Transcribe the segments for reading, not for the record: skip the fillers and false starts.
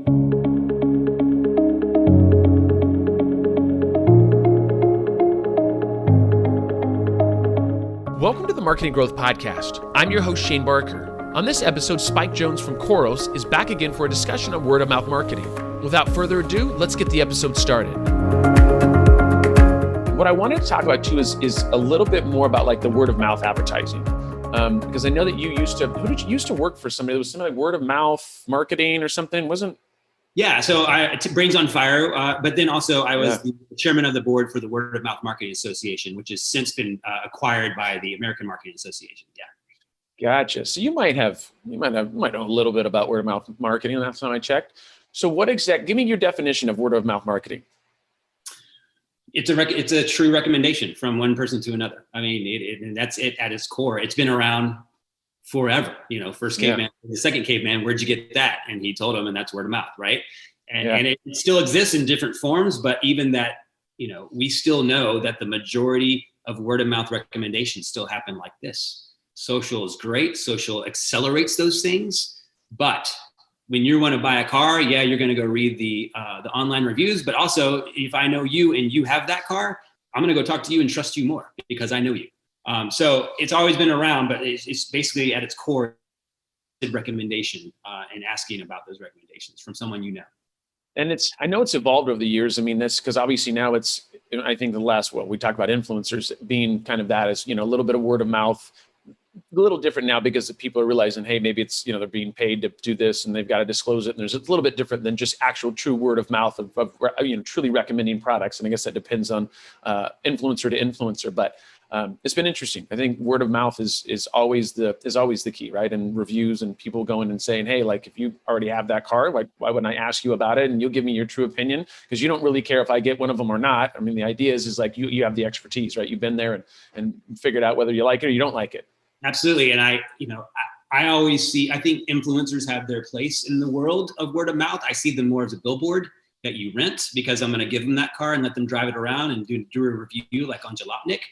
Welcome to the Marketing Growth Podcast. I'm your host, Shane Barker. On this episode, Spike Jones from Khoros is back again for a discussion on word-of-mouth marketing. Without further ado, let's get the episode started. What I wanted to talk about too is a little bit more about like the word-of-mouth advertising. Because I know that you who did you used to work for somebody? It was something like word-of-mouth marketing or something, wasn't? Yeah, so Brains on Fire, but then also I was the chairman of the board for the Word of Mouth Marketing Association, which has since been acquired by the American Marketing Association. Yeah. Gotcha. So you might know a little bit about word of mouth marketing. Last time I checked. So give me your definition of word of mouth marketing. It's a true recommendation from one person to another. I mean, and that's it at its core. It's been around forever. First caveman, the second caveman, where'd you get that? And he told him, and that's word of mouth, right? And it still exists in different forms, but even that, we still know that the majority of word of mouth recommendations still happen like this. Social is great. Social accelerates those things. But when you want to buy a car, you're going to go read the online reviews. But also, if I know you and you have that car, I'm going to go talk to you and trust you more because I know you. So it's always been around, but it's basically at its core recommendation and asking about those recommendations from someone you know. And I know it's evolved over the years. I mean, that's because obviously now I think we talk about influencers being kind of that as, a little bit of word of mouth, a little different now because people are realizing, hey, maybe it's, they're being paid to do this and they've got to disclose it. And there's a little bit different than just actual true word of mouth of truly recommending products. And I guess that depends on influencer to influencer, but it's been interesting. I think word of mouth is always the key, right? And reviews and people going and saying, hey, like if you already have that car, like why wouldn't I ask you about it? And you'll give me your true opinion because you don't really care if I get one of them or not. I mean, the idea is like you have the expertise, right? You've been there and figured out whether you like it or you don't like it. Absolutely. And I always I think influencers have their place in the world of word of mouth. I see them more as a billboard that you rent because I'm going to give them that car and let them drive it around and do a review like on Jalopnik.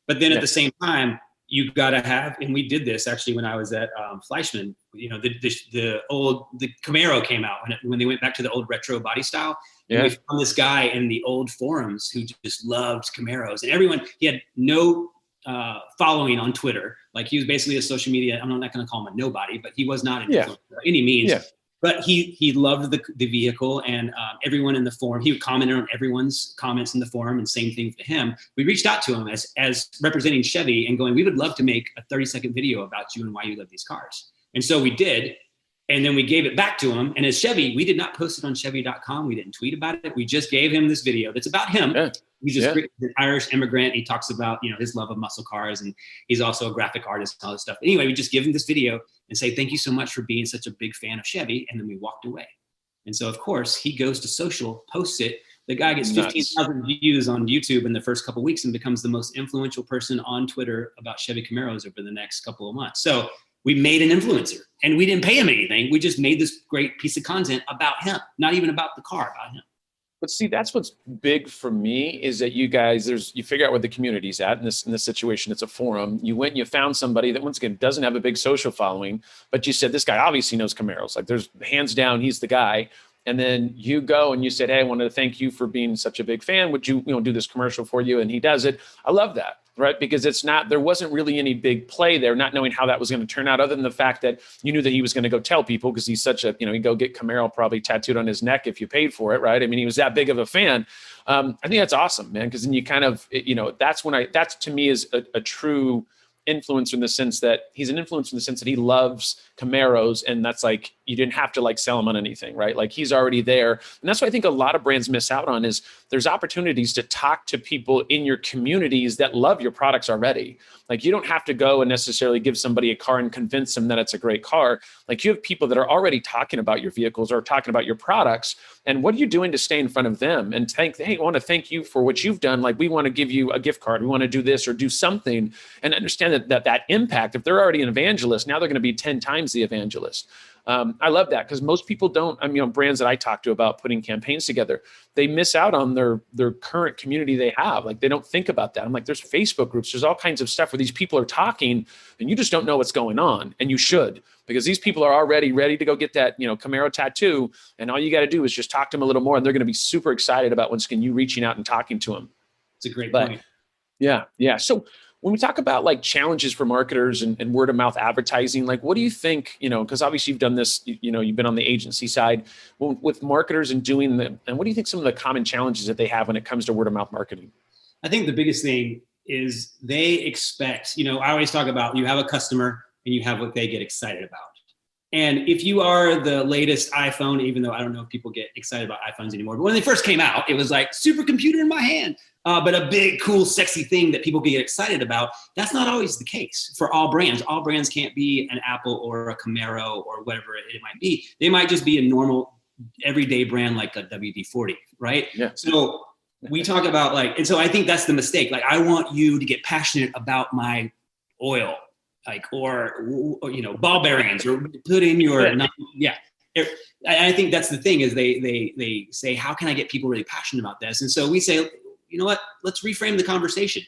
But then at the same time, you've got to have, and we did this actually when I was at Fleischmann, the Camaro came out when they went back to the old retro body style. Yeah. And we found this guy in the old forums who just loved Camaros, and he had no following on Twitter. Like he was basically a social media, I'm not going to call him a nobody, but he was not an influencer by any means. Yeah. But he loved the vehicle, and everyone in the forum, he would comment on everyone's comments in the forum, and same thing for him. We reached out to him as representing Chevy and going, we would love to make a 30-second video about you and why you love these cars. And so we did, and then we gave it back to him. And as Chevy, we did not post it on Chevy.com. We didn't tweet about it. We just gave him this video that's about him. Yeah. He's an Irish immigrant. He talks about, his love of muscle cars, and he's also a graphic artist and all this stuff. Anyway, we just give him this video and say, thank you so much for being such a big fan of Chevy. And then we walked away. And so, of course, he goes to social, posts it. The guy gets 15,000 views on YouTube in the first couple of weeks and becomes the most influential person on Twitter about Chevy Camaros over the next couple of months. So we made an influencer, and we didn't pay him anything. We just made this great piece of content about him, not even about the car, about him. But see, that's what's big for me is that you guys, you figure out where the community's at in this situation. It's a forum. You went and you found somebody that once again doesn't have a big social following, but you said, this guy obviously knows Camaros. Like there's hands down, he's the guy. And then you go and you said, hey, I wanted to thank you for being such a big fan. Would you, do this commercial for you? And he does it. I love that. Right? Because there wasn't really any big play there, not knowing how that was going to turn out, other than the fact that you knew that he was going to go tell people because he's such a, he'd go get Camaro probably tattooed on his neck if you paid for it. Right. I mean, he was that big of a fan. I think that's awesome, man. Because then you kind of, that's to me is a true influencer in the sense that he's an influencer in the sense that he loves Camaros, and that's like you didn't have to like sell him on anything, right? Like he's already there. And that's what I think a lot of brands miss out on is there's opportunities to talk to people in your communities that love your products already. Like you don't have to go and necessarily give somebody a car and convince them that it's a great car. Like you have people that are already talking about your vehicles or talking about your products. And what are you doing to stay in front of them and hey, I want to thank you for what you've done. Like we want to give you a gift card. We want to do this or do something, and understand that impact. If they're already an evangelist, now they're going to be 10 times the evangelist. I love that because most people don't, I mean, brands that I talk to about putting campaigns together, they miss out on their current community they have. Like they don't think about that. I'm like, there's Facebook groups, there's all kinds of stuff where these people are talking and you just don't know what's going on. And you should, because these people are already ready to go get that, Camaro tattoo. And all you got to do is just talk to them a little more and they're going to be super excited about once again, you reaching out and talking to them. It's a great point. Yeah. Yeah. So when we talk about like challenges for marketers and word of mouth advertising, like what do you think, because obviously you've done this, you've been on the agency side with marketers and doing them. And what do you think some of the common challenges that they have when it comes to word of mouth marketing? I think the biggest thing is they expect, I always talk about you have a customer and you have what they get excited about. And if you are the latest iPhone, even though I don't know if people get excited about iPhones anymore, but when they first came out, it was like supercomputer in my hand, but a big, cool, sexy thing that people get excited about. That's not always the case for all brands. All brands can't be an Apple or a Camaro or whatever it might be. They might just be a normal, everyday brand like a WD-40, right? Yeah. So we talk about and so I think that's the mistake. Like, I want you to get passionate about my oil. Or ball bearings, or put in your, I think that's the thing is they say, how can I get people really passionate about this? And so we say, you know what, let's reframe the conversation.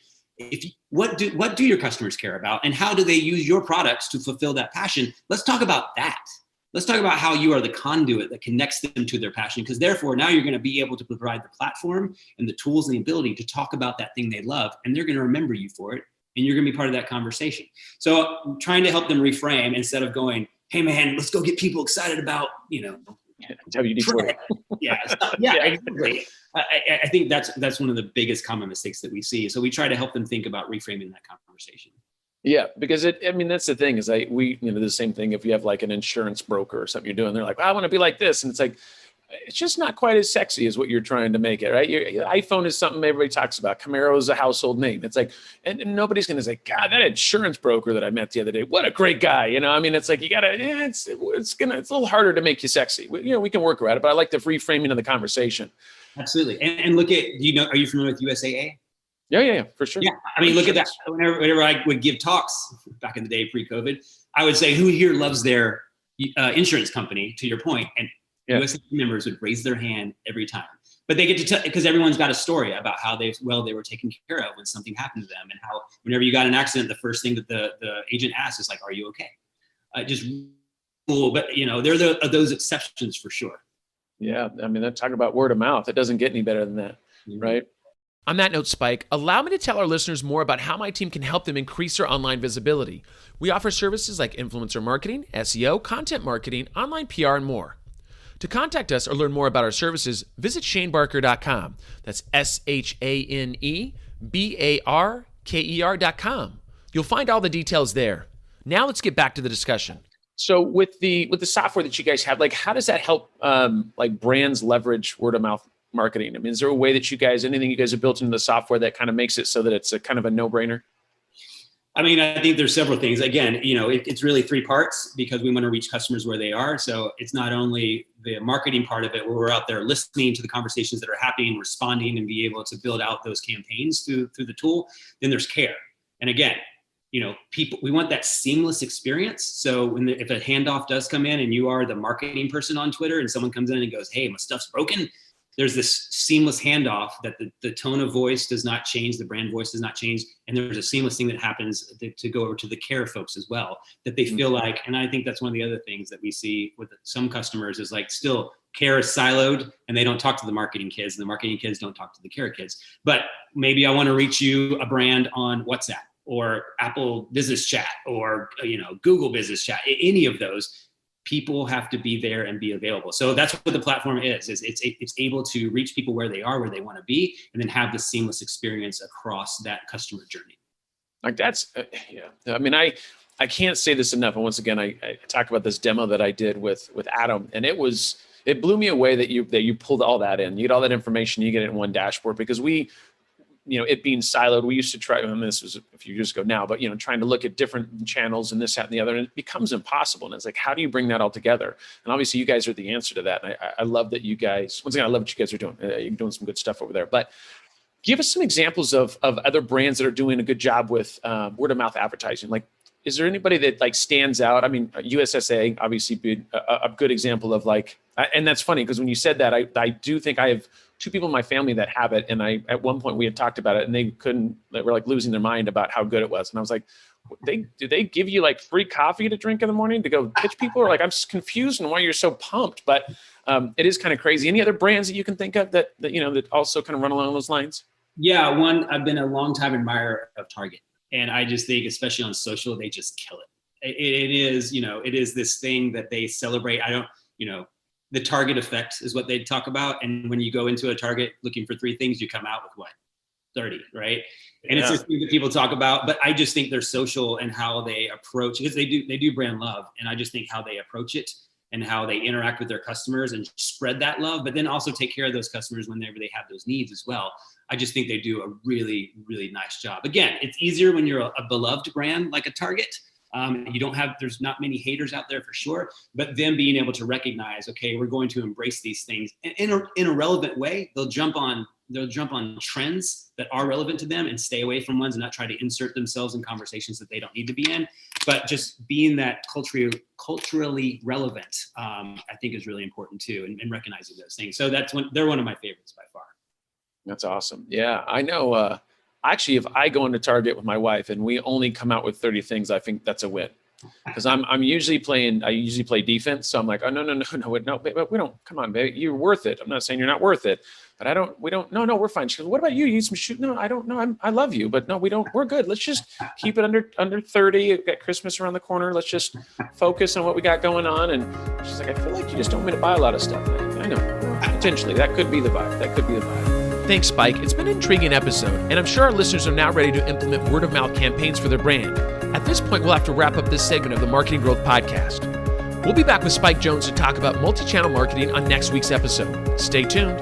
What do your customers care about, and how do they use your products to fulfill that passion? Let's talk about that. Let's talk about how you are the conduit that connects them to their passion, because therefore now you're going to be able to provide the platform and the tools and the ability to talk about that thing they love, and they're going to remember you for it. And you're going to be part of that conversation. So I'm trying to help them reframe instead of going, hey man, let's go get people excited about, WD-40. Yeah, exactly. I think that's one of the biggest common mistakes that we see. So we try to help them think about reframing that conversation. Yeah, because that's the thing is the same thing. If you have like an insurance broker or something you're doing, they're like, well, I want to be like this. And it's like, it's just not quite as sexy as what you're trying to make it, right? Your iPhone is something everybody talks about. Camaro is a household name. It's like, and nobody's going to say, God, that insurance broker that I met the other day, what a great guy. It's like, you got to, it's a little harder to make you sexy. We can work around it, but I like the reframing of the conversation. Absolutely. And look at, are you familiar with USAA? Yeah, for sure. Yeah. I mean, look at that. Whenever I would give talks back in the day pre-COVID, I would say, who here loves their insurance company, to your point? And USA members would raise their hand every time, but they get to tell, because everyone's got a story about how they were taken care of when something happened to them, and how whenever you got an accident, the first thing that the agent asks is like, "Are you okay?" Just cool, but there are those exceptions for sure. Yeah, I mean, talk about word of mouth. It doesn't get any better than that, right? On that note, Spike, allow me to tell our listeners more about how my team can help them increase their online visibility. We offer services like influencer marketing, SEO, content marketing, online PR, and more. To contact us or learn more about our services, visit ShaneBarker.com. That's ShaneBarker.com. You'll find all the details there. Now let's get back to the discussion. So with the software that you guys have, like, how does that help brands leverage word of mouth marketing? I mean, is there a way that anything you guys have built into the software that kind of makes it so that it's a kind of a no-brainer? I mean, I think there's several things. Again, it's really three parts, because we want to reach customers where they are. So it's not only the marketing part of it, where we're out there listening to the conversations that are happening, responding, and be able to build out those campaigns through the tool. Then there's care. And again, we want that seamless experience. So if a handoff does come in and you are the marketing person on Twitter and someone comes in and goes, hey, my stuff's broken, there's this seamless handoff that the tone of voice does not change, the brand voice does not change, and there's a seamless thing that happens to go over to the care folks as well, that they feel like, and I think that's one of the other things that we see with some customers is like, still care is siloed and they don't talk to the marketing kids, and the marketing kids don't talk to the care kids. But maybe I want to reach you, a brand, on WhatsApp or Apple Business Chat or Google Business Chat, any of those. People have to be there and be available. So that's what the platform is it's able to reach people where they are, where they want to be, and then have the seamless experience across that customer journey. Like that's, I mean, I can't say this enough. And once again, I talked about this demo that I did with Adam, and it blew me away that you pulled all that in. You get all that information, you get it in one dashboard, because it being siloed, we used to try, and this was a few years ago now, but, trying to look at different channels and this, that, and the other, and it becomes impossible. And it's like, how do you bring that all together? And obviously you guys are the answer to that. And I love that you guys, once again, I love what you guys are doing. You're doing some good stuff over there, but give us some examples of other brands that are doing a good job with word of mouth advertising. Like, is there anybody that like stands out? I mean, USSA obviously be a good example of like, and that's funny because when you said that, I do think I have two people in my family that have it. And at one point we had talked about it and they were like losing their mind about how good it was. And I was like, do they give you like free coffee to drink in the morning to go pitch people? Or like, I'm just confused on why you're so pumped, but it is kind of crazy. Any other brands that you can think of that also kind of run along those lines? Yeah. I've been a long time admirer of Target. And I just think, especially on social, they just kill it. It is this thing that they celebrate. The Target effect is what they talk about. And when you go into a Target looking for 3 things, you come out with what? 30, right? And it's just thing that people talk about, but I just think they're social and how they approach, because they do brand love. And I just think how they approach it and how they interact with their customers and spread that love, but then also take care of those customers whenever they have those needs as well. I just think they do a really, really nice job. Again, it's easier when you're a beloved brand like a Target. There's not many haters out there for sure, but them being able to recognize, okay, we're going to embrace these things in a relevant way. They'll jump on trends that are relevant to them and stay away from ones and not try to insert themselves in conversations that they don't need to be in. But just being that culturally relevant, I think is really important too, and recognizing those things. So they're one of my favorites by far. That's awesome. Yeah, I know. Actually, if I go into Target with my wife and we only come out with 30 things, I think that's a win. Because I usually play defense. So I'm like, oh, no, babe, we don't, come on, baby, you're worth it. I'm not saying you're not worth it, but no, we're fine. She goes, what about you? You need some shoes? No, I don't know. I love you, but no, we're good. Let's just keep it under 30. We've got Christmas around the corner. Let's just focus on what we got going on. And she's like, I feel like you just don't want me to buy a lot of stuff. I know, potentially, that could be the vibe. Thanks, Spike. It's been an intriguing episode, and I'm sure our listeners are now ready to implement word-of-mouth campaigns for their brand. At this point, we'll have to wrap up this segment of the Marketing Growth Podcast. We'll be back with Spike Jones to talk about multi-channel marketing on next week's episode. Stay tuned.